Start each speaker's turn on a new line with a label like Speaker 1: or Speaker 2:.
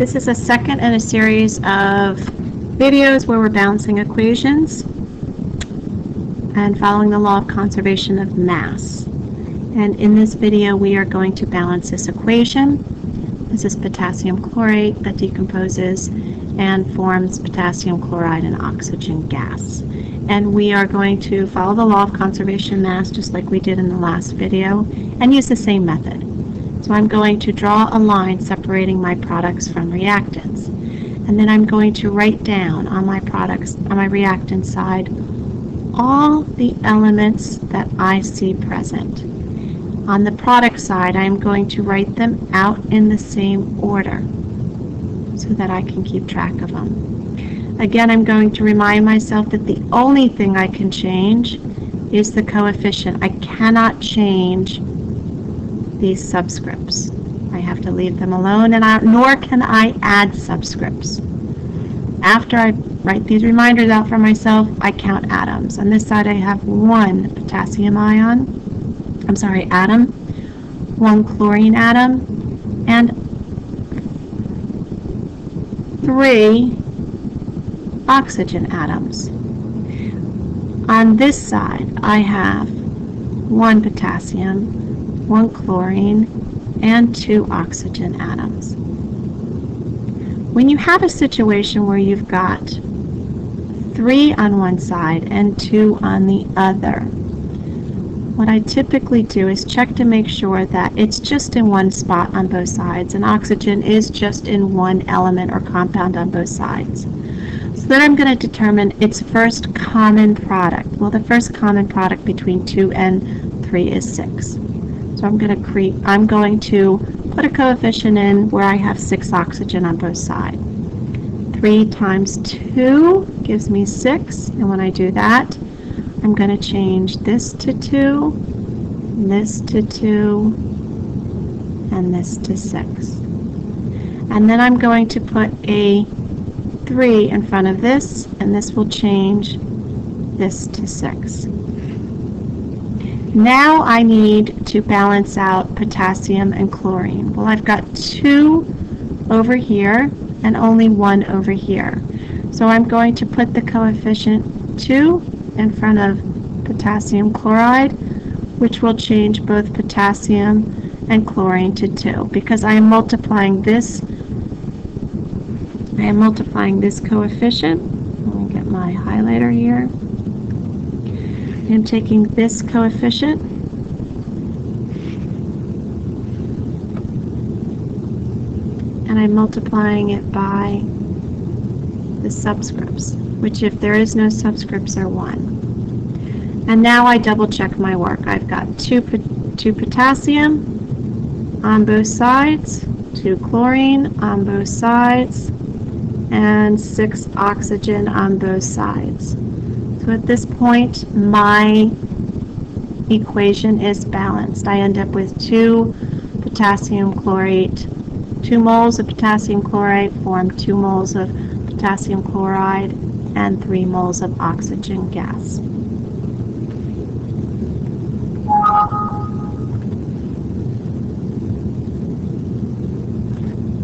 Speaker 1: This is a second in a series of videos where we're balancing equations and following the law of conservation of mass. And in this video we are going to balance this equation. This is potassium chlorate that decomposes and forms potassium chloride and oxygen gas. And we are going to follow the law of conservation of mass just like we did in the last video and use the same method. So I'm going to draw a line separating my products from reactants. And then I'm going to write down on my products, on my reactant side, all the elements that I see present. On the product side, I'm going to write them out in the same order so that I can keep track of them. Again, I'm going to remind myself that the only thing I can change is the coefficient. I cannot change these subscripts. I have to leave them alone, and nor can I add subscripts. After I write these reminders out for myself, I count atoms. On this side I have one potassium atom, one chlorine atom, and 3 oxygen atoms. On this side I have 1 potassium, 1 chlorine, and 2 oxygen atoms. When you have a situation where you've got 3 on one side and 2 on the other, what I typically do is check to make sure that it's just in one spot on both sides, and oxygen is just in one element or compound on both sides. So then I'm going to determine its first common product. Well, the first common product between 2 and 3 is 6. So I'm going to put a coefficient in where I have 6 oxygen on both sides. 3 times 2 gives me 6, and when I do that, I'm going to change this to 2, this to 2, and this to 6. And then I'm going to put a 3 in front of this, and this will change this to 6. Now I need to balance out potassium and chlorine. Well, I've got 2 over here and only 1 over here. So I'm going to put the coefficient 2 in front of potassium chloride, which will change both potassium and chlorine to 2, because I am multiplying this coefficient. Let me get my highlighter here. I'm taking this coefficient and I'm multiplying it by the subscripts, which if there is no subscripts are 1. And now I double check my work. I've got 2 potassium on both sides, 2 chlorine on both sides, and 6 oxygen on both sides. So at this point, my equation is balanced. I end up with 2 potassium chlorate. 2 moles of potassium chlorate form 2 moles of potassium chloride and 3 moles of oxygen gas.